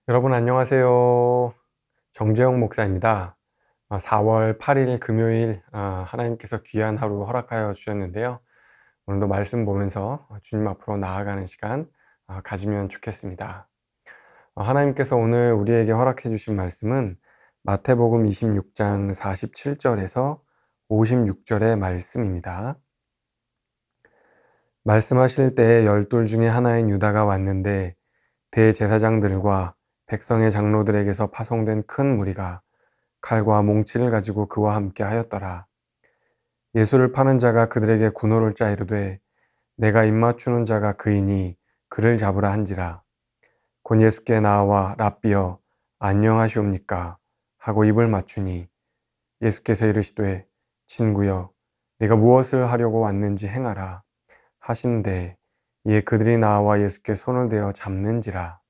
여러분 안녕하세요. 정재영 목사입니다. 4월 8일 금요일 하나님께서 귀한 하루 허락하여 주셨는데요. 오늘도 말씀 보면서 주님 앞으로 나아가는 시간 가지면 좋겠습니다. 하나님께서 오늘 우리에게 허락해 주신 말씀은 마태복음 26장 47절에서 56절의 말씀입니다. 말씀하실 때에 12 중에 하나인 유다가 왔는데 대제사장들과 백성의 장로들에게서 파송된 큰 무리가 칼과 몽치를 가지고 그와 함께 하였더라. 예수를 파는 자가 그들에게 군호를 짜 이르되 내가 입맞추는 자가 그이니 그를 잡으라 한지라. 곧 예수께 나와 랍비여 안녕하시옵니까 하고 입을 맞추니 예수께서 이르시되 친구여 네가 무엇을 하려고 왔는지 행하라 하신대 이에 그들이 나와 예수께 손을 대어 잡는지라.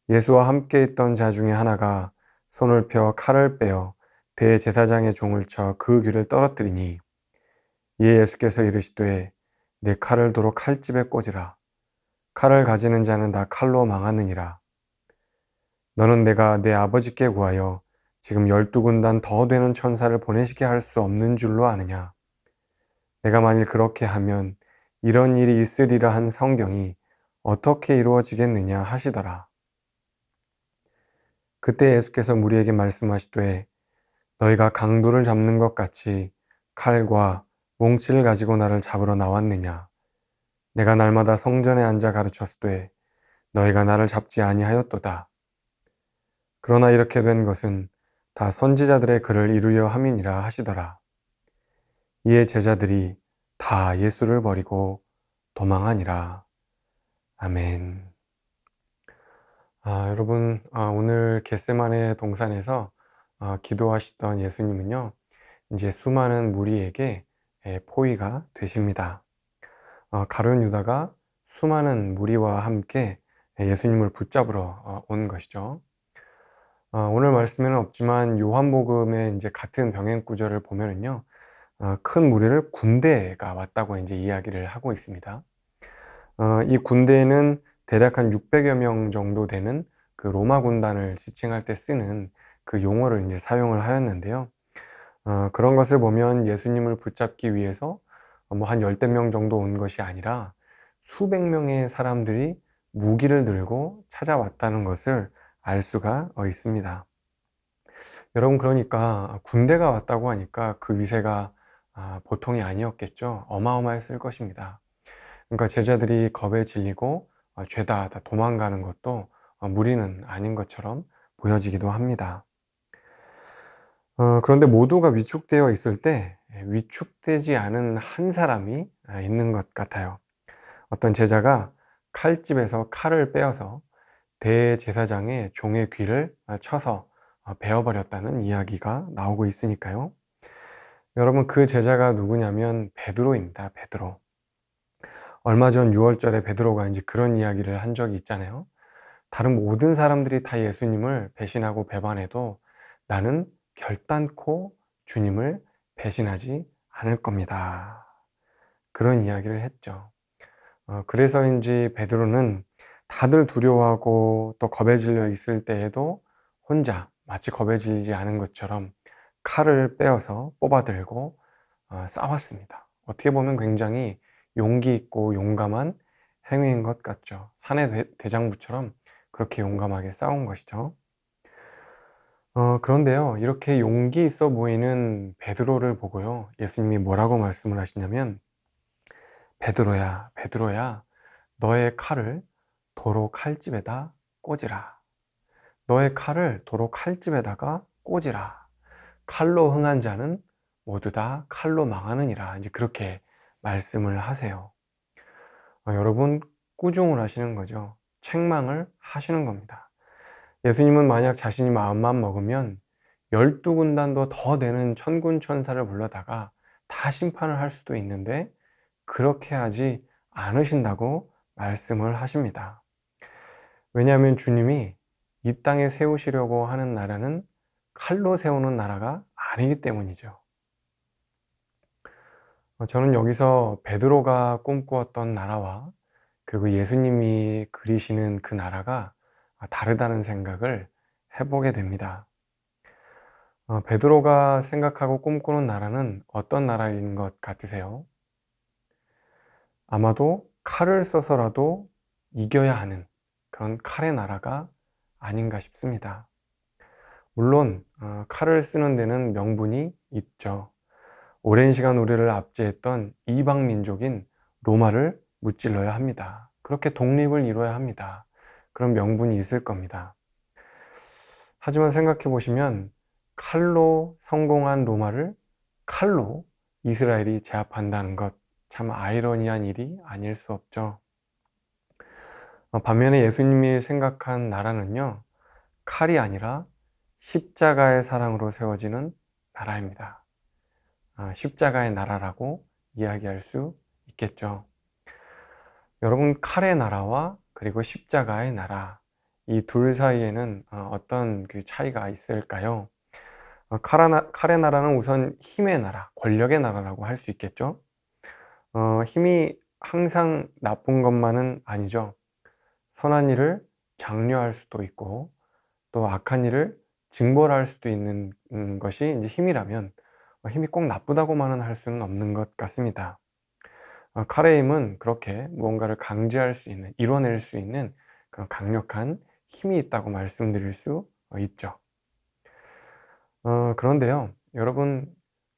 예수와 함께 있던 자 중에 하나가 손을 펴 칼을 빼어 대제사장의 종을 쳐 그 귀를 떨어뜨리니 이에 예수께서 이르시되 내 칼을 도로 칼집에 꽂으라. 칼을 가지는 자는 다 칼로 망하느니라. 너는 내가 내 아버지께 구하여 지금 12군단 더 되는 천사를 보내시게 할 수 없는 줄로 아느냐. 내가 만일 그렇게 하면 이런 일이 있으리라 한 성경이 어떻게 이루어지겠느냐 하시더라. 그때 예수께서 무리에게 말씀하시되 너희가 강도를 잡는 것 같이 칼과 몽치를 가지고 나를 잡으러 나왔느냐. 내가 날마다 성전에 앉아 가르쳤으되 너희가 나를 잡지 아니하였도다. 그러나 이렇게 된 것은 다 선지자들의 글을 이루려 함이니라 하시더라. 이에 제자들이 다 예수를 버리고 도망하니라. 아멘. 여러분, 오늘 겟세마네 동산에서 기도하시던 예수님은요, 이제 수많은 무리에게 포위가 되십니다. 가룟 유다가 수많은 무리와 함께 예수님을 붙잡으러 온 것이죠. 오늘 말씀에는 없지만 요한복음의 이제 같은 병행 구절을 보면은요, 큰 무리를 군대가 왔다고 이제 이야기를 하고 있습니다. 이 군대에는 대략 한 600여 명 정도 되는 그 로마 군단을 지칭할 때 쓰는 그 용어를 이제 사용을 하였는데요. 그런 것을 보면 예수님을 붙잡기 위해서 뭐 한 열댓 명 정도 온 것이 아니라 수백 명의 사람들이 무기를 들고 찾아왔다는 것을 알 수가 있습니다. 여러분, 그러니까 군대가 왔다고 하니까 그 위세가 보통이 아니었겠죠. 어마어마했을 것입니다. 그러니까 제자들이 겁에 질리고 죄다 다 도망가는 것도 무리는 아닌 것처럼 보여지기도 합니다. 그런데 모두가 위축되어 있을 때 위축되지 않은 한 사람이 있는 것 같아요. 어떤 제자가 칼집에서 칼을 빼어서 대제사장의 종의 귀를 쳐서 베어버렸다는 이야기가 나오고 있으니까요. 여러분, 그 제자가 누구냐면 베드로입니다. 베드로. 얼마 전 6월절에 베드로가 이제 그런 이야기를 한 적이 있잖아요. 다른 모든 사람들이 다 예수님을 배신하고 배반해도 나는 결단코 주님을 배신하지 않을 겁니다. 그런 이야기를 했죠. 그래서인지 베드로는 다들 두려워하고 또 겁에 질려 있을 때에도 혼자 마치 겁에 질리지 않은 것처럼 칼을 빼어서 뽑아들고 싸웠습니다. 어떻게 보면 굉장히 용기 있고 용감한 행위인 것 같죠. 사내 대장부처럼 그렇게 용감하게 싸운 것이죠. 그런데요, 이렇게 용기 있어 보이는 베드로를 보고요, 예수님이 뭐라고 말씀을 하시냐면 베드로야, 베드로야, 너의 칼을 도로 칼집에다 꽂으라. 너의 칼을 도로 칼집에다가 꽂으라. 칼로 흥한 자는 모두 다 칼로 망하느니라. 이제 그렇게 말씀을 하세요. 여러분, 꾸중을 하시는 거죠. 책망을 하시는 겁니다. 예수님은 만약 자신이 마음만 먹으면 12군단도 더 되는 천군 천사를 불러다가 다 심판을 할 수도 있는데 그렇게 하지 않으신다고 말씀을 하십니다. 왜냐하면 주님이 이 땅에 세우시려고 하는 나라는 칼로 세우는 나라가 아니기 때문이죠. 저는 여기서 베드로가 꿈꾸었던 나라와 그리고 예수님이 그리시는 그 나라가 다르다는 생각을 해보게 됩니다. 베드로가 생각하고 꿈꾸는 나라는 어떤 나라인 것 같으세요? 아마도 칼을 써서라도 이겨야 하는 그런 칼의 나라가 아닌가 싶습니다. 물론 칼을 쓰는 데는 명분이 있죠. 오랜 시간 우리를 압제했던 이방 민족인 로마를 무찔러야 합니다. 그렇게 독립을 이뤄야 합니다. 그런 명분이 있을 겁니다. 하지만 생각해 보시면 칼로 성공한 로마를 칼로 이스라엘이 제압한다는 것, 참 아이러니한 일이 아닐 수 없죠. 반면에 예수님이 생각한 나라는요, 칼이 아니라 십자가의 사랑으로 세워지는 나라입니다. 십자가의 나라라고 이야기할 수 있겠죠. 여러분, 칼의 나라와 그리고 십자가의 나라, 이 둘 사이에는 어떤 그 차이가 있을까요? 칼의 나라는 우선 힘의 나라, 권력의 나라라고 할 수 있겠죠. 힘이 항상 나쁜 것만은 아니죠. 선한 일을 장려할 수도 있고 또 악한 일을 징벌할 수도 있는 것이 이제 힘이라면 힘이 꼭 나쁘다고만은 할 수는 없는 것 같습니다. 칼의 힘은 그렇게 무언가를 강제할 수 있는, 이뤄낼 수 있는 그런 강력한 힘이 있다고 말씀드릴 수 있죠. 그런데요, 여러분,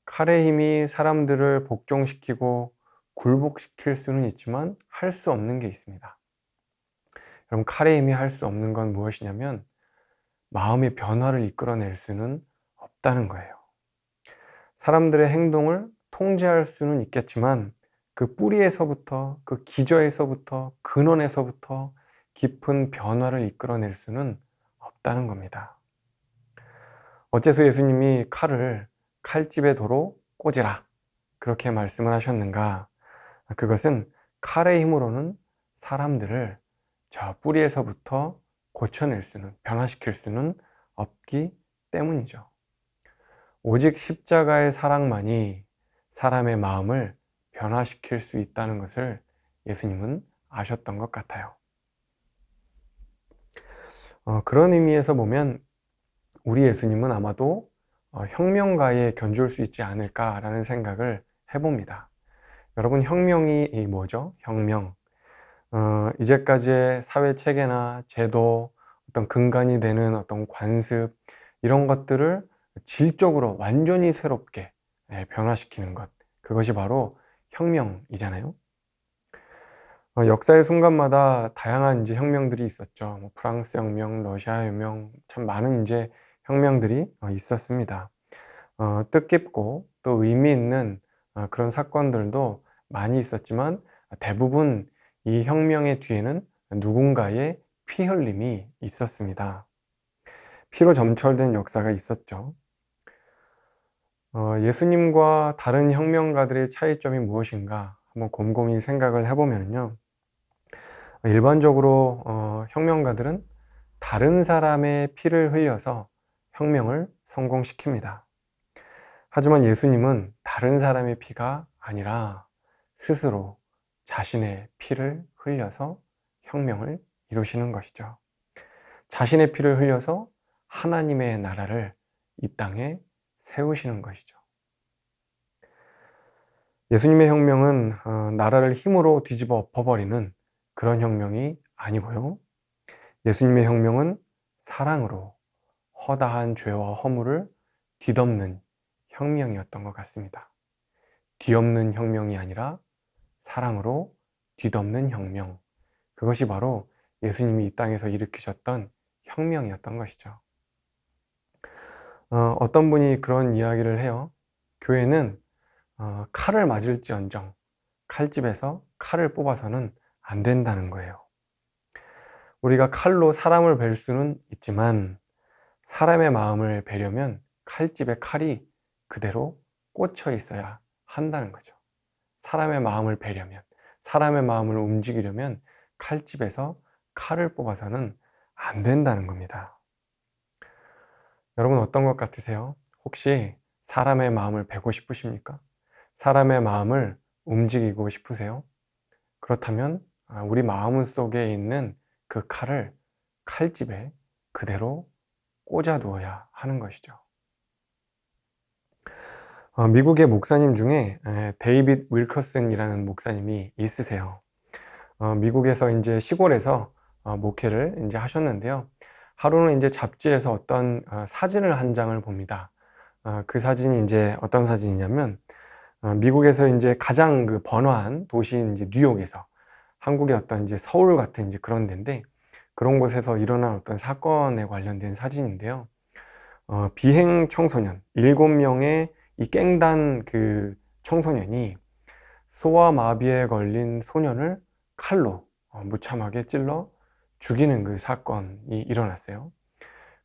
칼의 힘이 사람들을 복종시키고 굴복시킬 수는 있지만 할 수 없는 게 있습니다. 여러분, 칼의 힘이 할 수 없는 건 무엇이냐면 마음의 변화를 이끌어낼 수는 없다는 거예요. 사람들의 행동을 통제할 수는 있겠지만 그 뿌리에서부터, 그 기저에서부터, 근원에서부터 깊은 변화를 이끌어낼 수는 없다는 겁니다. 어째서 예수님이 칼을 칼집에 도로 꽂으라 그렇게 말씀을 하셨는가? 그것은 칼의 힘으로는 사람들을 저 뿌리에서부터 고쳐낼 수는, 변화시킬 수는 없기 때문이죠. 오직 십자가의 사랑만이 사람의 마음을 변화시킬 수 있다는 것을 예수님은 아셨던 것 같아요. 그런 의미에서 보면 우리 예수님은 아마도 혁명가에 견줄 수 있지 않을까라는 생각을 해봅니다. 여러분, 혁명이 뭐죠? 혁명. 이제까지의 사회 체계나 제도, 어떤 근간이 되는 어떤 관습, 이런 것들을 질적으로 완전히 새롭게 변화시키는 것. 그것이 바로 혁명이잖아요. 역사의 순간마다 다양한 이제 혁명들이 있었죠. 뭐 프랑스 혁명, 러시아 혁명, 참 많은 이제 혁명들이 있었습니다. 뜻깊고 또 의미 있는 그런 사건들도 많이 있었지만 대부분 이 혁명의 뒤에는 누군가의 피 흘림이 있었습니다. 피로 점철된 역사가 있었죠. 예수님과 다른 혁명가들의 차이점이 무엇인가 한번 곰곰이 생각을 해보면요. 일반적으로 혁명가들은 다른 사람의 피를 흘려서 혁명을 성공시킵니다. 하지만 예수님은 다른 사람의 피가 아니라 스스로 자신의 피를 흘려서 혁명을 이루시는 것이죠. 자신의 피를 흘려서 하나님의 나라를 이 땅에 세우시는 것이죠. 예수님의 혁명은 나라를 힘으로 뒤집어 엎어버리는 그런 혁명이 아니고요. 예수님의 혁명은 사랑으로 허다한 죄와 허물을 뒤덮는 혁명이었던 것 같습니다. 뒤엎는 혁명이 아니라 사랑으로 뒤덮는 혁명. 그것이 바로 예수님이 이 땅에서 일으키셨던 혁명이었던 것이죠. 어떤 분이 그런 이야기를 해요. 교회는 칼을 맞을지언정 칼집에서 칼을 뽑아서는 안 된다는 거예요. 우리가 칼로 사람을 뵐 수는 있지만 사람의 마음을 베려면 칼집에 칼이 그대로 꽂혀 있어야 한다는 거죠. 사람의 마음을 베려면, 사람의 마음을 움직이려면 칼집에서 칼을 뽑아서는 안 된다는 겁니다. 여러분 어떤 것 같으세요? 혹시 사람의 마음을 베고 싶으십니까? 사람의 마음을 움직이고 싶으세요? 그렇다면 우리 마음 속에 있는 그 칼을 칼집에 그대로 꽂아 두어야 하는 것이죠. 미국의 목사님 중에 데이빗 윌커슨이라는 목사님이 있으세요. 미국에서 이제 시골에서 목회를 이제 하셨는데요. 하루는 이제 잡지에서 어떤 사진을 한 장을 봅니다. 그 사진이 이제 어떤 사진이냐면 미국에서 이제 가장 그 번화한 도시인 이제 뉴욕에서 한국의 어떤 이제 서울 같은 이제 그런 데인데 그런 곳에서 일어난 어떤 사건에 관련된 사진인데요. 비행 청소년 7명의 이 깽단 그 청소년이 소아마비에 걸린 소년을 칼로 무참하게 찔러 죽이는 그 사건이 일어났어요.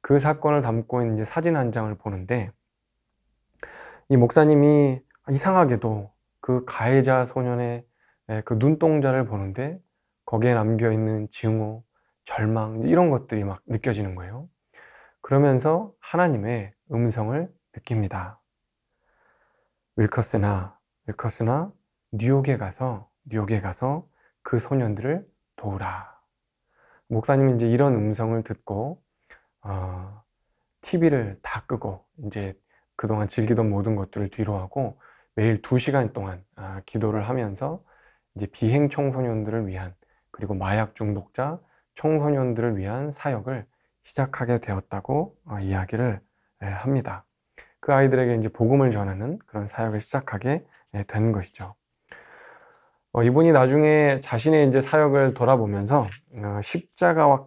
그 사건을 담고 있는 이제 사진 한 장을 보는데 이 목사님이 이상하게도 그 가해자 소년의 그 눈동자를 보는데 거기에 남겨 있는 증오, 절망 이런 것들이 막 느껴지는 거예요. 그러면서 하나님의 음성을 느낍니다. 윌커스나 뉴욕에 가서 그 소년들을 도우라. 목사님은 이제 이런 음성을 듣고 TV를 다 끄고 이제 그동안 즐기던 모든 것들을 뒤로하고 매일 2시간 동안 기도를 하면서 이제 비행 청소년들을 위한 그리고 마약 중독자 청소년들을 위한 사역을 시작하게 되었다고 이야기를 합니다. 그 아이들에게 이제 복음을 전하는 그런 사역을 시작하게 된 것이죠. 이분이 나중에 자신의 이제 사역을 돌아보면서 십자가와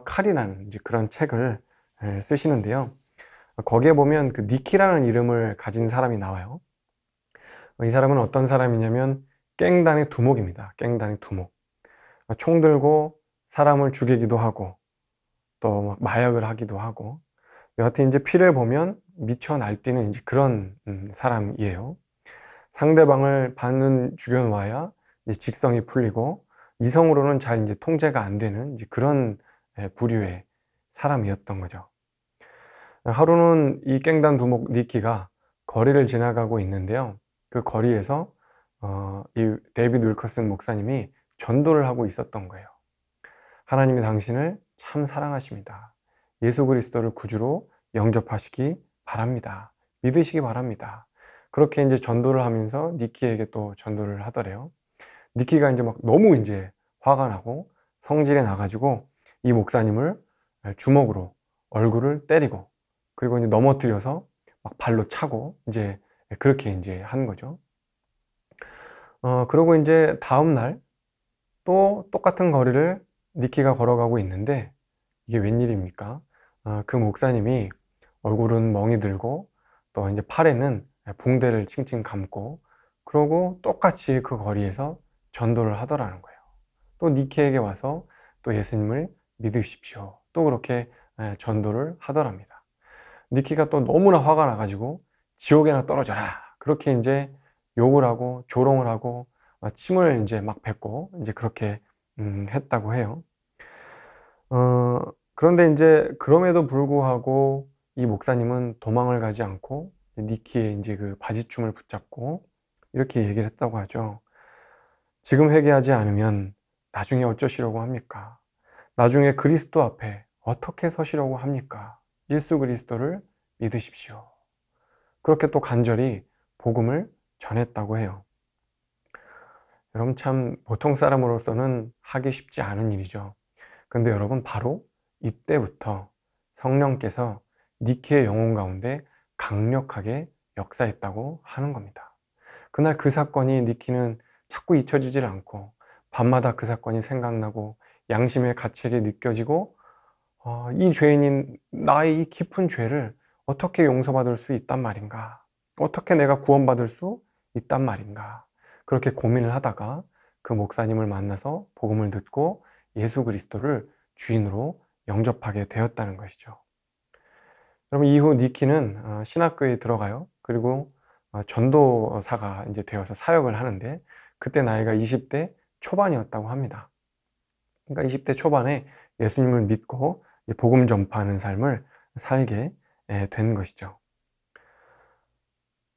칼이라는 이제 그런 책을 쓰시는데요. 거기에 보면 그 니키라는 이름을 가진 사람이 나와요. 이 사람은 어떤 사람이냐면 깽단의 두목입니다. 깽단의 두목. 총 들고 사람을 죽이기도 하고 또 막 마약을 하기도 하고 여하튼 이제 피를 보면 미쳐 날뛰는 이제 그런 사람이에요. 상대방을 반은 죽여놓아야 이제 직성이 풀리고 이성으로는 잘 이제 통제가 안 되는 이제 그런 부류의 사람이었던 거죠. 하루는 이 깽단 두목 니키가 거리를 지나가고 있는데요. 그 거리에서 이 데이빗 윌커슨 목사님이 전도를 하고 있었던 거예요. 하나님이 당신을 참 사랑하십니다. 예수 그리스도를 구주로 영접하시기 바랍니다. 믿으시기 바랍니다. 그렇게 이제 전도를 하면서 니키에게 또 전도를 하더래요. 니키가 이제 막 너무 이제 화가 나고 성질에 나가지고 이 목사님을 주먹으로 얼굴을 때리고 그리고 이제 넘어뜨려서 막 발로 차고 이제 그렇게 이제 하는 거죠. 그리고 이제 다음 날 또 똑같은 거리를 니키가 걸어가고 있는데 이게 웬일입니까? 그 목사님이 얼굴은 멍이 들고 또 이제 팔에는 붕대를 칭칭 감고 그러고 똑같이 그 거리에서 전도를 하더라는 거예요. 또 니키에게 와서 또 예수님을 믿으십시오. 또 그렇게 전도를 하더랍니다. 니키가 또 너무나 화가 나가지고 지옥에나 떨어져라. 그렇게 이제 욕을 하고 조롱을 하고 침을 이제 막 뱉고 이제 그렇게 했다고 해요. 그런데 이제 그럼에도 불구하고 이 목사님은 도망을 가지 않고 니키의 이제 그 바지춤을 붙잡고 이렇게 얘기를 했다고 하죠. 지금 회개하지 않으면 나중에 어쩌시려고 합니까? 나중에 그리스도 앞에 어떻게 서시려고 합니까? 예수 그리스도를 믿으십시오. 그렇게 또 간절히 복음을 전했다고 해요. 여러분 참 보통 사람으로서는 하기 쉽지 않은 일이죠. 근데 여러분 바로 이때부터 성령께서 니키의 영혼 가운데 강력하게 역사했다고 하는 겁니다. 그날 그 사건이 니키는 자꾸 잊혀지질 않고 밤마다 그 사건이 생각나고 양심의 가책이 느껴지고 이 죄인인 나의 이 깊은 죄를 어떻게 용서받을 수 있단 말인가? 어떻게 내가 구원받을 수 있단 말인가? 그렇게 고민을 하다가 그 목사님을 만나서 복음을 듣고 예수 그리스도를 주인으로 영접하게 되었다는 것이죠. 여러분 이후 니키는 신학교에 들어가요. 그리고 전도사가 이제 되어서 사역을 하는데 그때 나이가 20대 초반이었다고 합니다. 그러니까 20대 초반에 예수님을 믿고 복음 전파하는 삶을 살게 된 것이죠.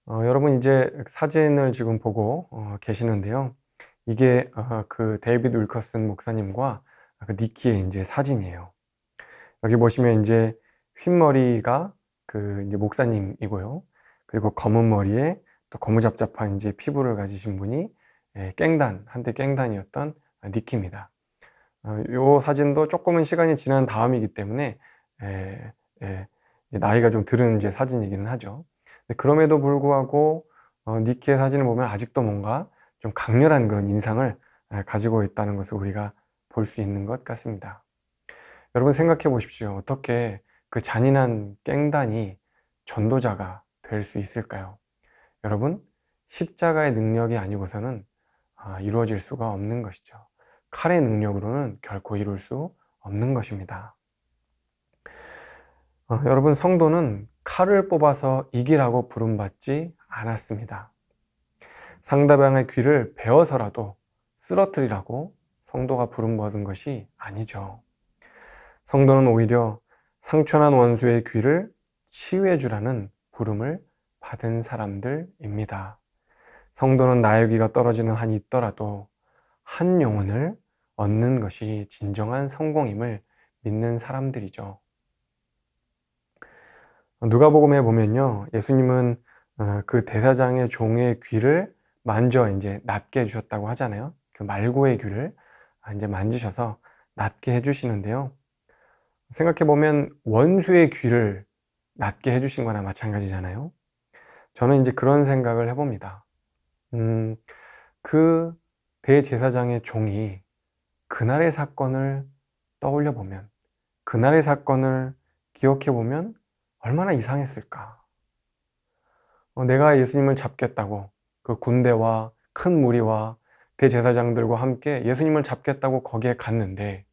여러분 이제 사진을 지금 보고 계시는데요. 이게 그 데이비드 윌커슨 목사님과 그 니키의 이제 사진이에요. 여기 보시면 이제 흰머리가 그 이제 목사님이고요. 그리고 검은 머리에 또 거무잡잡한 이제 피부를 가지신 분이 한때 깽단이었던 니키입니다. 요 사진도 조금은 시간이 지난 다음이기 때문에 나이가 좀 들은 이제 사진이기는 하죠. 그럼에도 불구하고 니키의 사진을 보면 아직도 뭔가 좀 강렬한 그런 인상을 가지고 있다는 것을 우리가 볼 수 있는 것 같습니다. 여러분 생각해 보십시오. 어떻게 그 잔인한 깽단이 전도자가 될 수 있을까요? 여러분, 십자가의 능력이 아니고서는 이루어질 수가 없는 것이죠. 칼의 능력으로는 결코 이룰 수 없는 것입니다. 여러분, 성도는 칼을 뽑아서 이기라고 부름받지 않았습니다. 상대방의 귀를 베어서라도 쓰러뜨리라고 성도가 부름받은 것이 아니죠. 성도는 오히려 상처난 원수의 귀를 치유해 주라는 부름을 받은 사람들입니다. 성도는 나의 귀가 떨어지는 한이 있더라도 한 영혼을 얻는 것이 진정한 성공임을 믿는 사람들이죠. 누가복음에 보면요, 예수님은 그 대사장의 종의 귀를 만져 이제 낫게 해주셨다고 하잖아요. 그 말고의 귀를 이제 만지셔서 낫게 해주시는데요. 생각해보면 원수의 귀를 낫게 해주신 거나 마찬가지잖아요. 저는 이제 그런 생각을 해봅니다. 그 대제사장의 종이 그날의 사건을 떠올려 보면, 그날의 사건을 기억해 보면 얼마나 이상했을까. 내가 예수님을 잡겠다고 그 군대와 큰 무리와 대제사장들과 함께 예수님을 잡겠다고 거기에 갔는데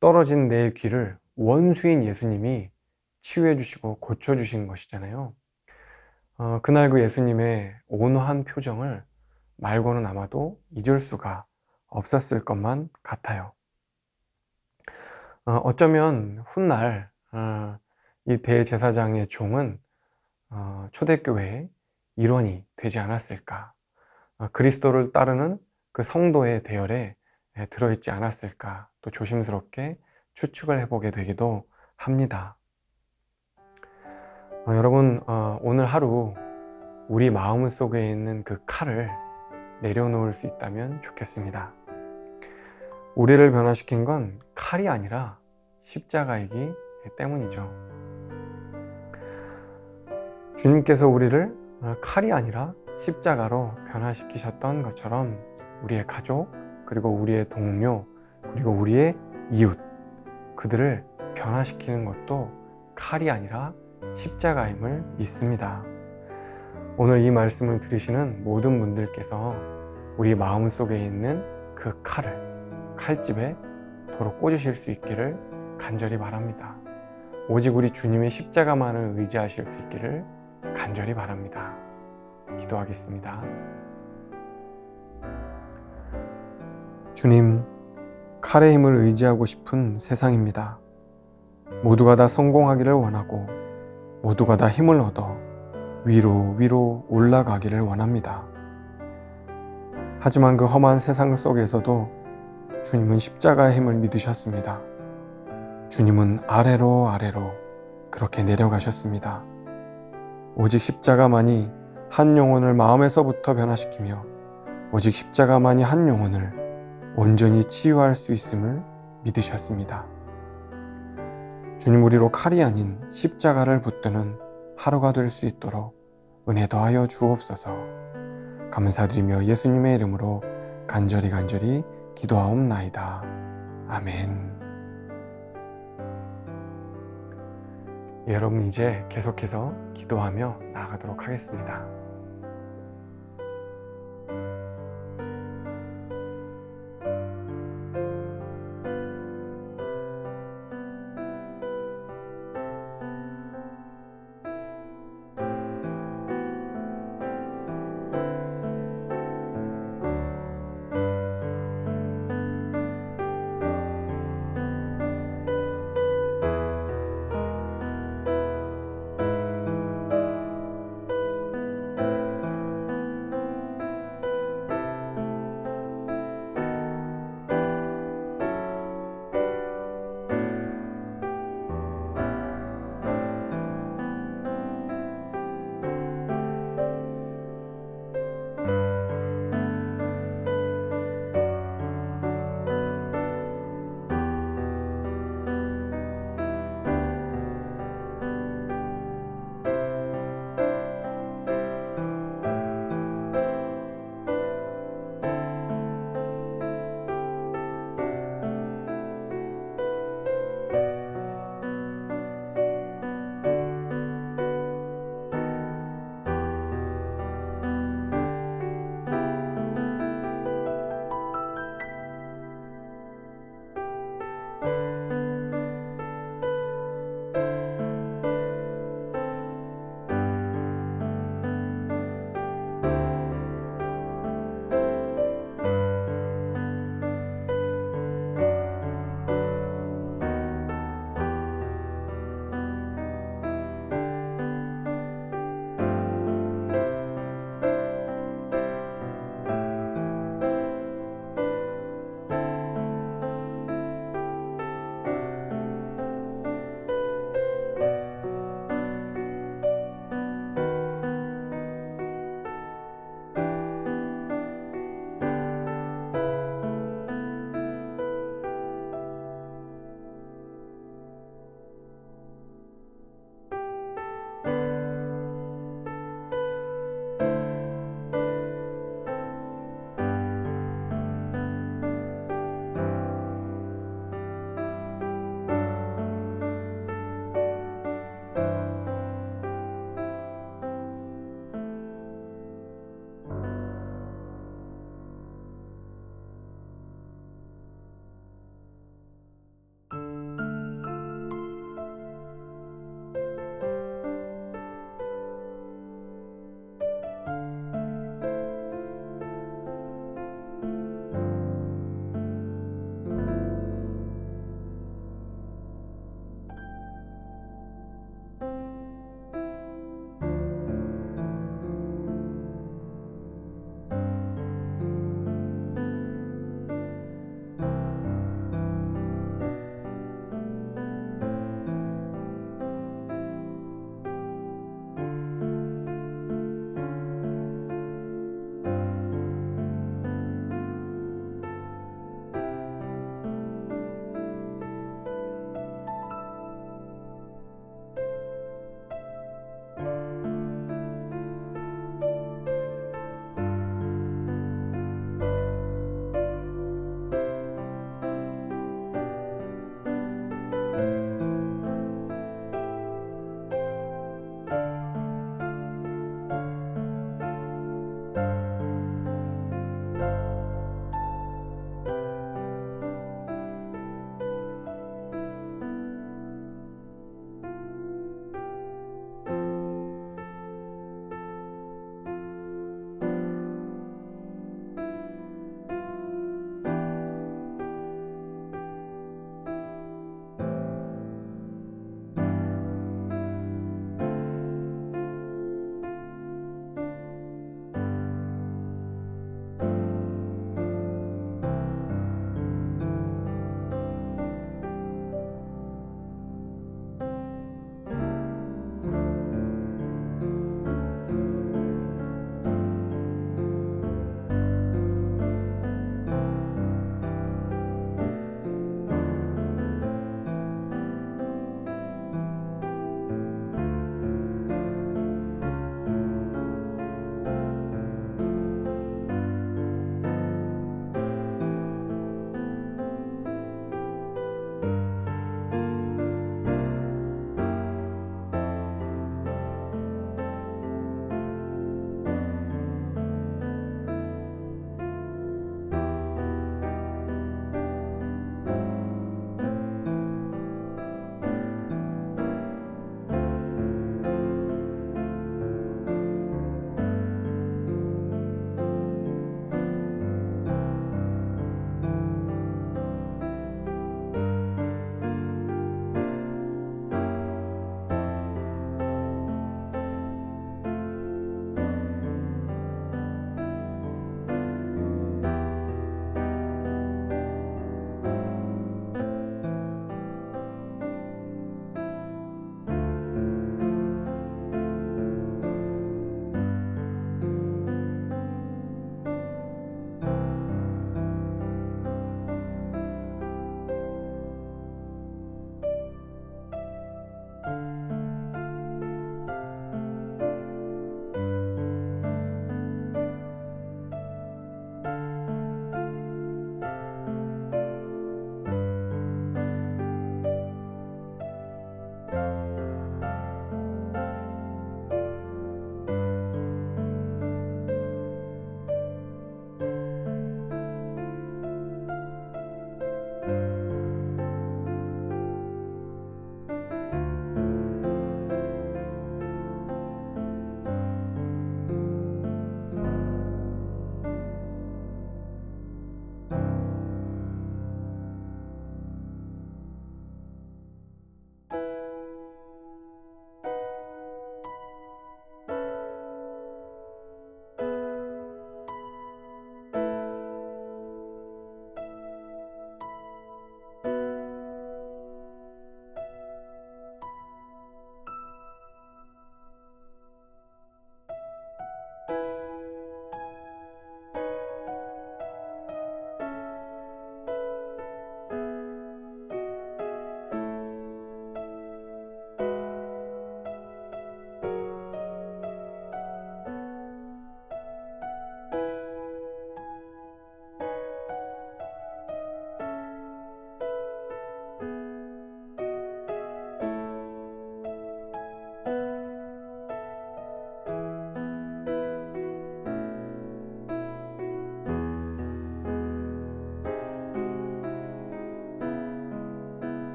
떨어진 내 귀를 원수인 예수님이 치유해 주시고 고쳐 주신 것이잖아요. 그날 그 예수님의 온화한 표정을 말고는 아마도 잊을 수가 없었을 것만 같아요. 어쩌면 훗날 이 대제사장의 종은 초대교회의 일원이 되지 않았을까, 그리스도를 따르는 그 성도의 대열에 들어있지 않았을까, 또 조심스럽게 추측을 해보게 되기도 합니다. 여러분, 오늘 하루 우리 마음 속에 있는 그 칼을 내려놓을 수 있다면 좋겠습니다. 우리를 변화시킨 건 칼이 아니라 십자가이기 때문이죠. 주님께서 우리를 칼이 아니라 십자가로 변화시키셨던 것처럼 우리의 가족, 그리고 우리의 동료, 그리고 우리의 이웃, 그들을 변화시키는 것도 칼이 아니라 십자가임을 믿습니다. 오늘 이 말씀을 들으시는 모든 분들께서 우리 마음속에 있는 그 칼집에 도로 꽂으실 수 있기를 간절히 바랍니다. 오직 우리 주님의 십자가만을 의지하실 수 있기를 간절히 바랍니다. 기도하겠습니다. 주님, 칼의 힘을 의지하고 싶은 세상입니다. 모두가 다 성공하기를 원하고 모두가 다 힘을 얻어 위로 올라가기를 원합니다. 하지만 그 험한 세상 속에서도 주님은 십자가의 힘을 믿으셨습니다. 주님은 아래로 그렇게 내려가셨습니다. 오직 십자가만이 한 영혼을 마음에서부터 변화시키며 오직 십자가만이 한 영혼을 온전히 치유할 수 있음을 믿으셨습니다. 주님, 우리로 칼이 아닌 십자가를 붙드는 하루가 될 수 있도록 은혜 더하여 주옵소서. 감사드리며 예수님의 이름으로 간절히 기도하옵나이다. 아멘. 여러분, 이제 계속해서 기도하며 나아가도록 하겠습니다.